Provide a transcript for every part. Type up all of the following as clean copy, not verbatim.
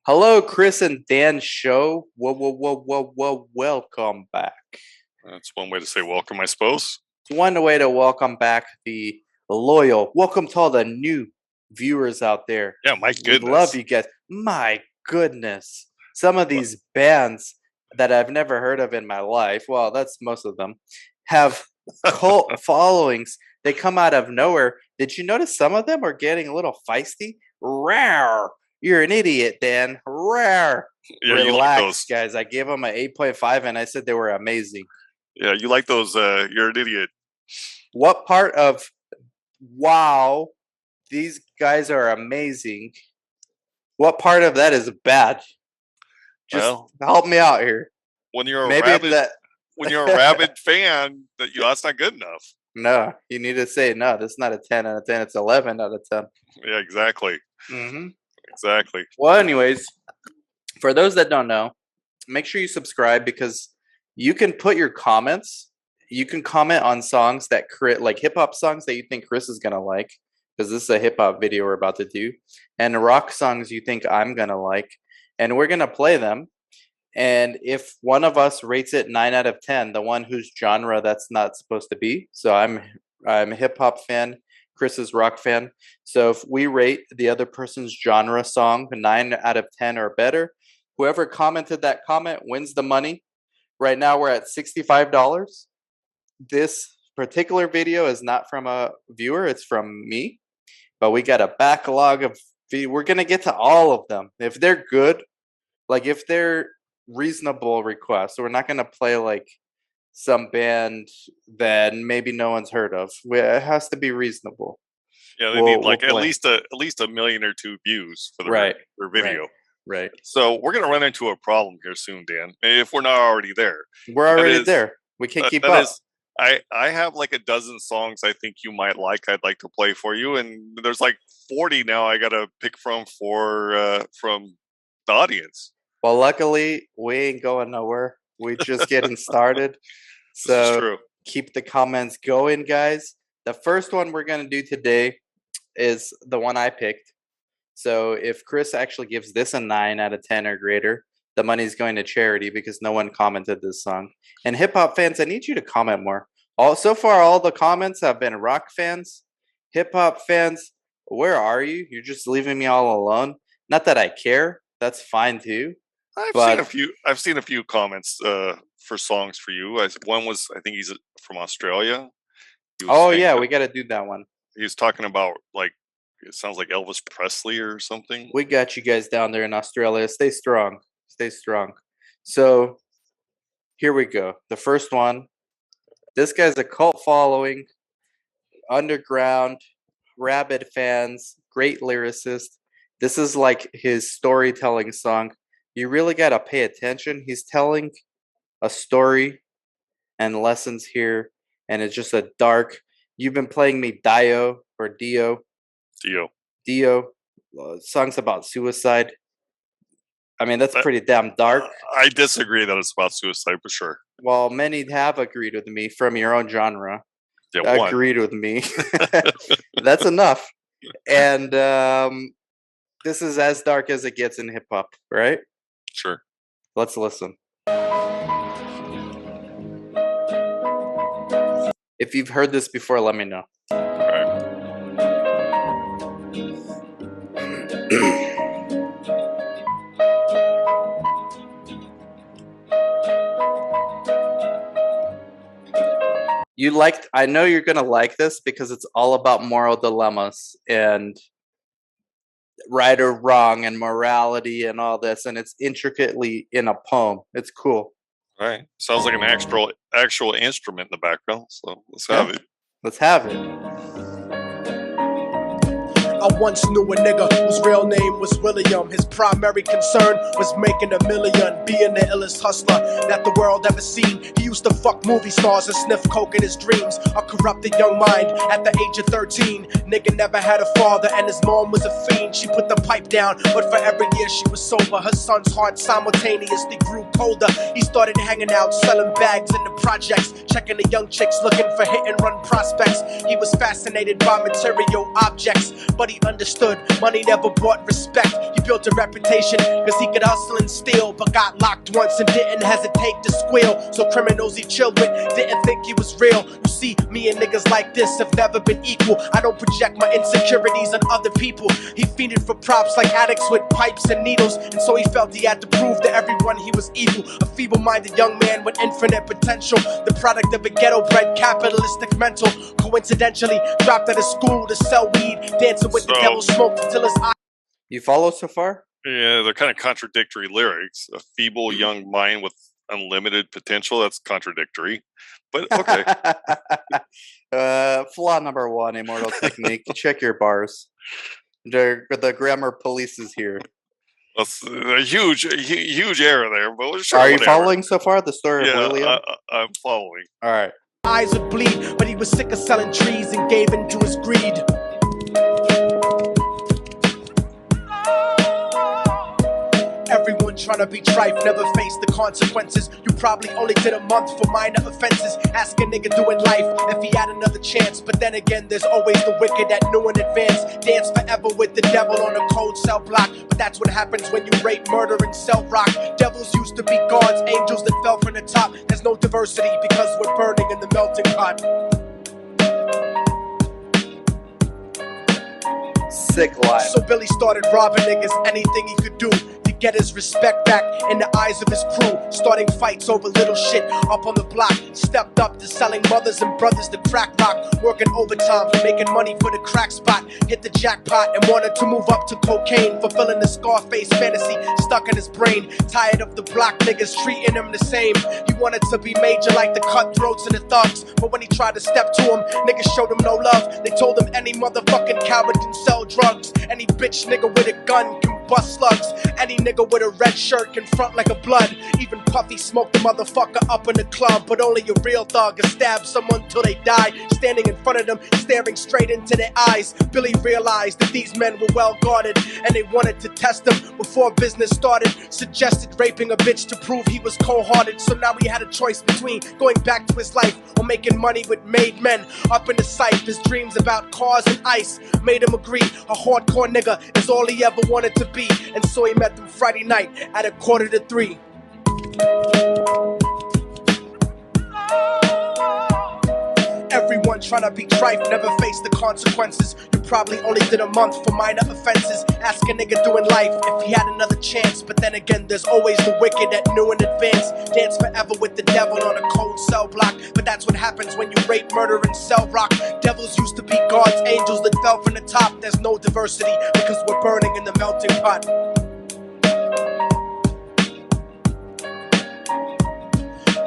Hello, Chris and Dan show. Whoa, welcome back. That's one way to say welcome, I suppose. It's one way to welcome back the loyal. Welcome to all the new viewers out there. Yeah, my We goodness. love you guys. My goodness. Some of these bands that I've never heard of in my life, well, that's most of them, have cult followings. They come out of nowhere. Did you notice some of them are getting a little feisty? Rawr. You're an idiot, Dan. Rare. Yeah, you like Relax, those. guys. I gave them an 8.5 and I said they were amazing. Yeah, you like those. You're an idiot. What part of wow, these guys are amazing? What part of that is bad? Just Well, help me out here. when you're a Maybe rabid, that. when you're a rabid fan, that's not good enough. No, you need to say no. That's not a 10 out of 10. It's 11 out of 10. Yeah, exactly. Mm-hmm. Exactly. Well, anyways, for those that don't know, make sure you subscribe because you can put your comments. You can comment on songs that like hip hop songs that you think Chris is gonna like, because this is a hip hop video we're about to do, and rock songs you think I'm gonna like, and we're gonna play them. And if one of us rates it 9 out of 10, the one whose genre that's not supposed to be. So I'm a hip hop fan. Chris is rock fan. So if we rate the other person's genre song 9 out of 10 or better, whoever commented that comment wins the money. Right now we're at $65. This particular video is not from a viewer, it's from me. But we got a backlog of we're going to get to all of them. If they're good, like if they're reasonable requests, we're not going to play like some band that maybe no one's heard of. It has to be reasonable. Yeah, they need like at least a million or two views for their video. Right. So we're gonna run into a problem here soon, Dan. If we're not already there. We're already there. We can't keep up. I have like a dozen songs I think you might like. I'd like to play for you, and there's like 40 now. I gotta pick from the audience. Well, luckily we ain't going nowhere. We're just getting started. So keep the comments going, guys. The first one we're going to do today is the one I picked. So if Chris actually gives this a 9 out of 10 or greater, the money's going to charity because no one commented this song. And hip hop fans, I need you to comment more. So far, all the comments have been rock fans, hip hop fans. Where are you? You're just leaving me all alone. Not that I care. That's fine too. I've seen a few comments for songs for you. One was, I think he's from Australia. We got to do that one. He was talking about like it sounds like Elvis Presley or something. We got you guys down there in Australia. Stay strong. Stay strong. So here we go. The first one. This guy's a cult following, underground, rabid fans, great lyricist. This is like his storytelling song. You really got to pay attention. He's telling a story and lessons here, and it's just a dark. You've been playing me Dio. Songs about suicide. I mean, that's pretty damn dark. I disagree that it's about suicide for sure. Well, many have agreed with me from your own genre. Yeah, agreed with me. That's enough. And this is as dark as it gets in hip hop, right? Sure. Let's listen. If you've heard this before, let me know. I know you're going to like this because it's all about moral dilemmas and right or wrong and morality and all this, and it's intricately in a poem. It's cool. All right. Sounds like an actual instrument in the background. So let's have it. Let's have it. I once knew a nigga whose real name was William. His primary concern was making a million, being the illest hustler that the world ever seen. He used to fuck movie stars and sniff coke in his dreams. A corrupted young mind at the age of 13. Nigga never had a father and his mom was a fiend. She put the pipe down, but for every year she was sober. Her son's heart simultaneously grew colder. He started hanging out, selling bags in the projects, checking the young chicks looking for hit and run prospects. He was fascinated by material objects, but he Billy understood money never brought respect. He built a reputation cause he could hustle and steal, but got locked once and didn't hesitate to squeal. So criminals he chilled with didn't think he was real. You see, me and niggas like this have never been equal. I don't project my insecurities on other people. He fiended for props like addicts with pipes and needles, and so he felt he had to prove to everyone he was evil. A feeble-minded young man with infinite potential, the product of a ghetto-bred capitalistic mental. Coincidentally, dropped out of school to sell weed, dancing with the devil, smoked until his eyes. You follow so far? Yeah, they're kind of contradictory lyrics. A feeble young mind with unlimited potential, that's contradictory. But okay. Flaw number 1, Immortal technique. Check your bars. The grammar police is here. That's a huge error there. But sure, are you whatever. following so far the story of William? I'm following. All right. Eyes would bleed, but he was sick of selling trees and gave in to his greed. Everyone trying to be trife, never face the consequences. You probably only did a month for minor offenses. Ask a nigga doing life if he had another chance. But then again, there's always the wicked that knew in advance. Dance forever with the devil on a cold cell block. But that's what happens when you rape, murder, and sell rock. Devils used to be gods, angels that fell from the top. There's no diversity because we're burning in the melting pot. Sick line. So Billy started robbing niggas, anything he could do to get his respect back in the eyes of his crew. Starting fights over little shit up on the block. Stepped up to selling mothers and brothers to crack rock. Working overtime, making money for the crack spot. Hit the jackpot and wanted to move up to cocaine. Fulfilling the Scarface fantasy stuck in his brain. Tired of the block niggas treating him the same. He wanted to be major like the cutthroats and the thugs. But when he tried to step to him, niggas showed him no love. They told him any motherfucking coward can sell drugs. Any bitch nigga with a gun can bust slugs. Any nigga with a red shirt can front like a blood. Even Puffy smoked the motherfucker up in the club. But only a real thug can stab someone till they die. Standing in front of them, staring straight into their eyes. Billy realized that these men were well guarded, and they wanted to test him before business started. Suggested raping a bitch to prove he was cold-hearted. So now he had a choice between going back to his life or making money with made men. Up in the sight, his dreams about cars and ice made him agree a hardcore nigga is all he ever wanted to be. And so he met them Friday night at 2:45. Everyone trying to be trife, never face the consequences. You probably only did a month for minor offenses. Ask a nigga doing life if he had another chance. But then again, there's always the wicked that knew in advance. Dance forever with the devil on a cold cell block. But that's what happens when you rape, murder, and sell rock. Devils used to be gods, angels that fell from the top. There's no diversity because we're burning in the melting pot.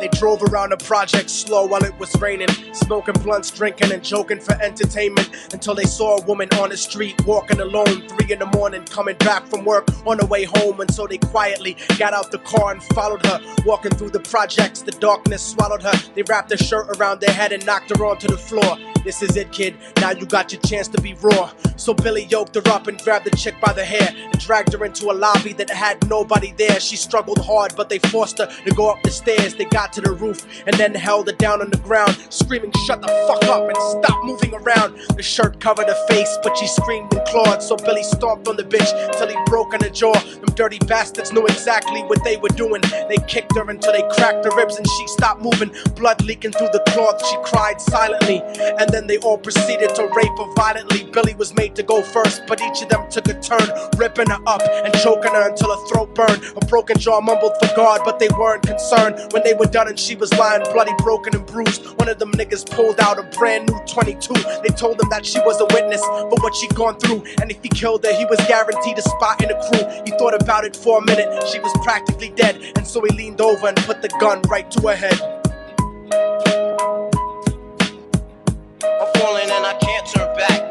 They drove around the project slow while it was raining, smoking blunts, drinking and joking for entertainment, until they saw a woman on the street walking alone, 3 in the morning, coming back from work on her way home. And so they quietly got out the car and followed her. Walking through the projects, the darkness swallowed her. They wrapped her shirt around their head and knocked her onto the floor. This is it, kid, now you got your chance to be raw. So Billy yoked her up and grabbed the chick by the hair and dragged her into a lobby that had nobody there. She struggled hard, but they forced her to go up the stairs. They got to the roof and then held her down on the ground, screaming, "Shut the fuck up and stop moving around." The shirt covered her face, but she screamed and clawed. So Billy stomped on the bitch till he broke in her jaw. Them dirty bastards knew exactly what they were doing. They kicked her until they cracked her ribs and she stopped moving, blood leaking through the cloth. She cried silently, and then they all proceeded to rape her violently. Billy was made to go first, but each of them took a turn, ripping her up and choking her until her throat burned. Her broken jaw mumbled for God, but they weren't concerned. When they were done and she was lying bloody, broken and bruised, one of them niggas pulled out a brand new 22. They told him that she was a witness for what she'd gone through, and if he killed her, he was guaranteed a spot in the crew. He thought about it for a minute, she was practically dead, and so he leaned over and put the gun right to her head. I'm falling and I can't turn back.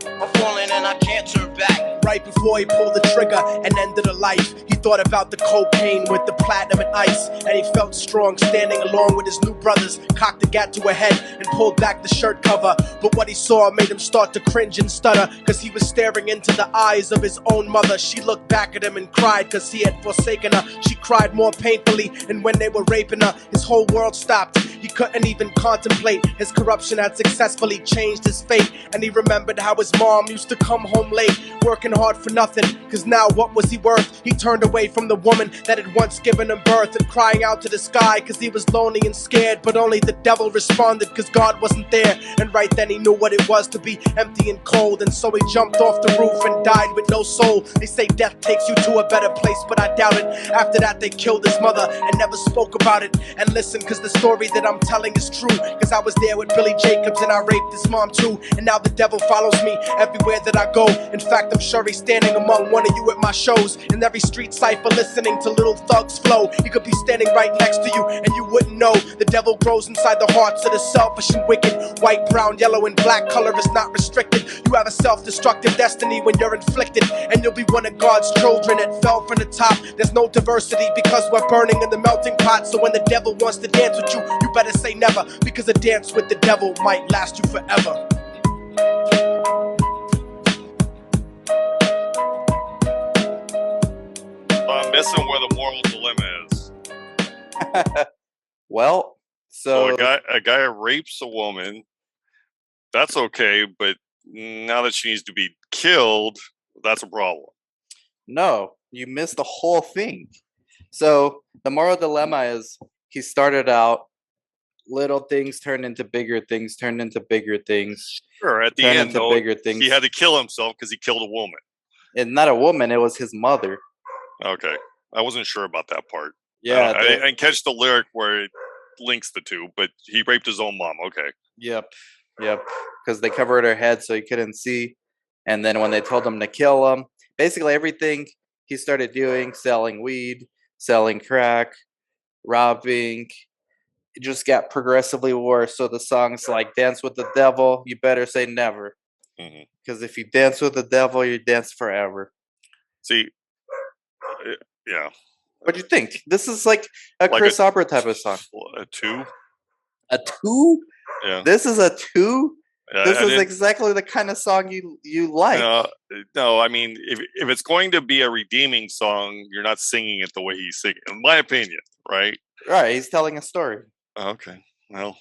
I'm falling and I can't turn back. Right before he pulled the trigger and ended a life, he thought about the cocaine with the platinum and ice, and he felt strong standing along with his new brothers, cocked the gat to a head and pulled back the shirt cover. But what he saw made him start to cringe and stutter, cause he was staring into the eyes of his own mother. She looked back at him and cried cause he had forsaken her. She cried more painfully, and when they were raping her, his whole world stopped. He couldn't even contemplate. His corruption had successfully changed his fate, and he remembered how his mom used to come home late, working hard for nothing, cause now what was he worth? He turned away from the woman that had once given him birth, and crying out to the sky cause he was lonely and scared. But only the devil responded cause God wasn't there, and right then he knew what it was to be empty and cold, and so he jumped off the roof and died with no soul. They say death takes you to a better place, but I doubt it. After that they killed his mother and never spoke about it. And listen, cause the story that I'm telling is true, cause I was there with Billy Jacobs and I raped his mom too. And now the devil follows me everywhere that I go. In fact, I'm sure he's standing among one of you at my shows, in every street cipher listening to Little Thug's flow. He could be standing right next to you and you wouldn't know. The devil grows inside the hearts of the selfish and wicked. White, brown, yellow, and black color is not restricted. You have a self-destructive destiny when you're inflicted, and you'll be one of God's children that fell from the top. There's no diversity because we're burning in the melting pot. So when the devil wants to dance with you, you better say never, because a dance with the devil might last you forever. I'm missing where the moral dilemma is. Well, so a guy rapes a woman. That's okay, but now that she needs to be killed, that's a problem. no, you missed the whole thing. So the moral dilemma is he started out little things turned into bigger things, turned into bigger things, Sure, at the turned end, into though, bigger things. he had to kill himself because he killed a woman. And not a woman, it was his mother. Okay, I wasn't sure about that part. Yeah. I didn't catch the lyric where it links the two, but he raped his own mom. Okay. Yep. Because they covered her head so he couldn't see. And then when they told him to kill him, basically everything he started doing, selling weed, selling crack, robbing, it just got progressively worse. So the song's like, dance with the devil, you better say never. Because if you dance with the devil, you dance forever. See, yeah. What'd you think? This is like a Chris Opera type of song. A 2? A 2? Yeah. This is a 2? This is didn't- exactly the kind of song you like. No, I mean, if it's going to be a redeeming song, you're not singing it the way he's singing, in my opinion, right? Right, he's telling a story. Okay, well,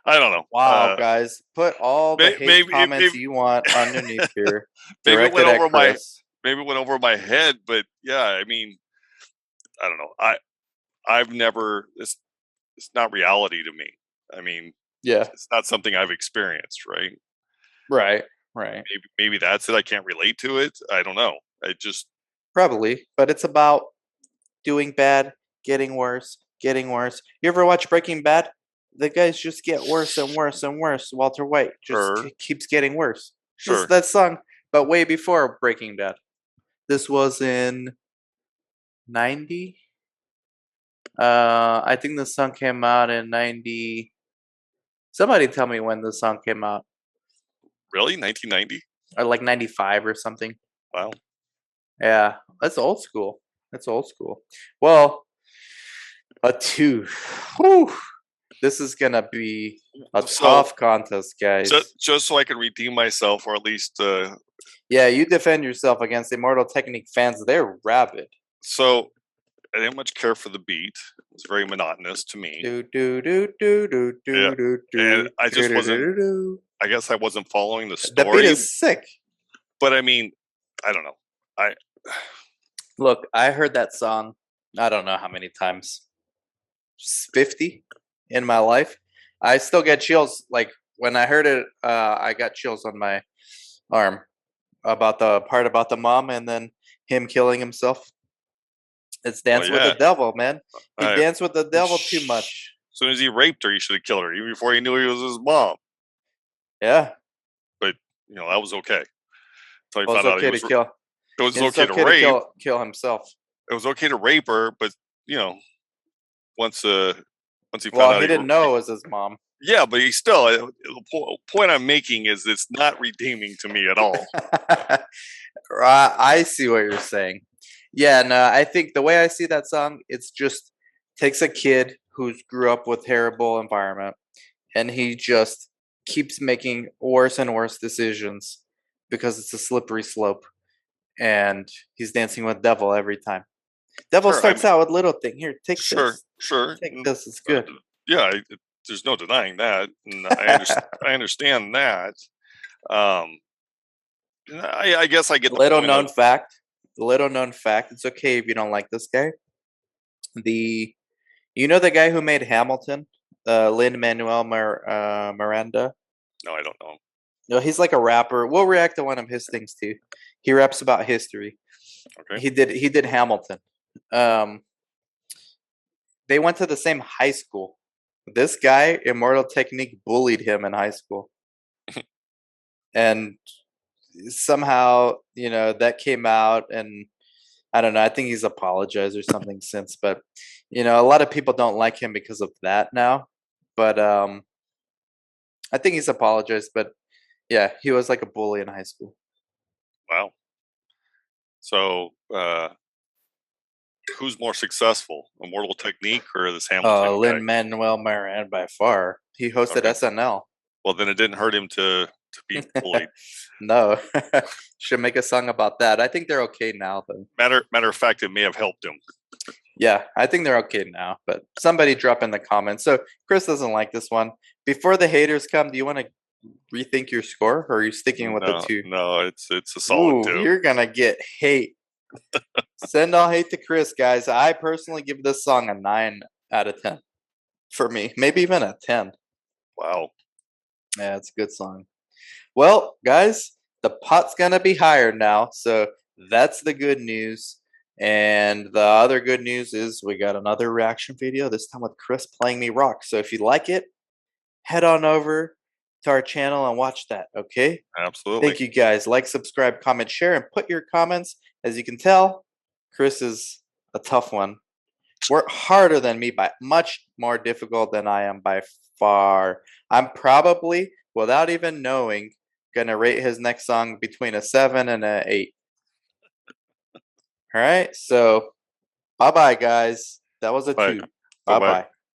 I don't know. Wow, guys, put all the hate comments you want underneath here. Maybe it went Directed at over Chris. maybe it went over my head, but yeah, I mean, I don't know. I've never. It's not reality to me. I mean, Yeah, it's not something I've experienced, right? right. Maybe that's it. I can't relate to it. I don't know. I just Probably, but it's about doing bad, getting worse, getting worse. You ever watch Breaking Bad? The guys just get worse and worse and worse. Walter White just Sure. keeps getting worse. Sure. That song, but way before Breaking Bad. This was in 90. I think the song came out in 90. Somebody tell me when the song came out. Really, 1990? Or like 95 or something. Wow. Yeah, that's old school. Well, a 2. Whew. This is gonna be a tough contest, guys. Just so I can redeem myself, or at least. Yeah, you defend yourself against Immortal Technique fans. They're rabid. So I didn't much care for the beat. It was very monotonous to me. And I just wasn't. I guess I wasn't following the story. The beat is sick. But I mean, I don't know. Look, I heard that song. I don't know how many times. 50 in my life. I still get chills. Like when I heard it, I got chills on my arm about the part about the mom and then him killing himself. It's Dance with the Devil, man. He danced with the devil too much. As soon as he raped her, he should have killed her, even before he knew he was his mom. Yeah. But, that was okay. Until he It was found out okay to kill. It was okay to rape. Kill himself. It was okay to rape her, but, once he found out. Well, he didn't know it was his mom. Yeah, but he still, the point I'm making is it's not redeeming to me at all. I see what you're saying. Yeah, no, I think the way I see that song, it's just takes a kid who's grew up with terrible environment, and he just keeps making worse and worse decisions because it's a slippery slope, and he's dancing with devil every time. Devil Sure, I starts mean, out with little thing. Here, take sure, this. sure. Take this. It's good. Yeah, there's no denying that, and I understand that. Um, I guess I get the Little point of known fact. Little known fact. It's okay if you don't like this guy. The You know the guy who made Hamilton, Lin Manuel Miranda. no, I don't know. No, he's like a rapper. We'll react to one of his things too. He raps about history. Okay, He did Hamilton. Um, they went to the same high school. This guy, Immortal Technique, bullied him in high school, and somehow that came out, and I don't know. I think he's apologized or something since, but a lot of people don't like him because of that now. But I think he's apologized. But yeah, he was like a bully in high school. wow. So, who's more successful, Immortal Technique or this Hamilton guy? Lin Manuel Miranda by far. He hosted Okay. SNL. Well, then it didn't hurt him to be bullied. No, should make a song about that. I think they're okay now, though. Matter of fact, it may have helped him. Yeah, I think they're okay now. But somebody drop in the comments. So Chris doesn't like this one. Before the haters come, do you want to rethink your score, or are you sticking with the two? No, it's a solid Ooh, two. you're gonna get hate. Send all hate to Chris, guys. I personally give this song a 9 out of 10 for me, maybe even a 10. Wow. Yeah, it's a good song. Well, guys, the pot's gonna be higher now, so that's the good news. And the other good news is we got another reaction video, this time with Chris playing me rock. So if you like it, head on over to our channel and watch that, okay? Absolutely. Thank you guys. Like, subscribe, comment, share, and put your comments. As you can tell, Chris is a tough one. Work harder than me, by much more difficult than I am by far. I'm probably, without even knowing, gonna rate his next song between a 7 and a 8. All right, so bye bye, guys. That was a Bye. 2. Bye Bye-bye. bye.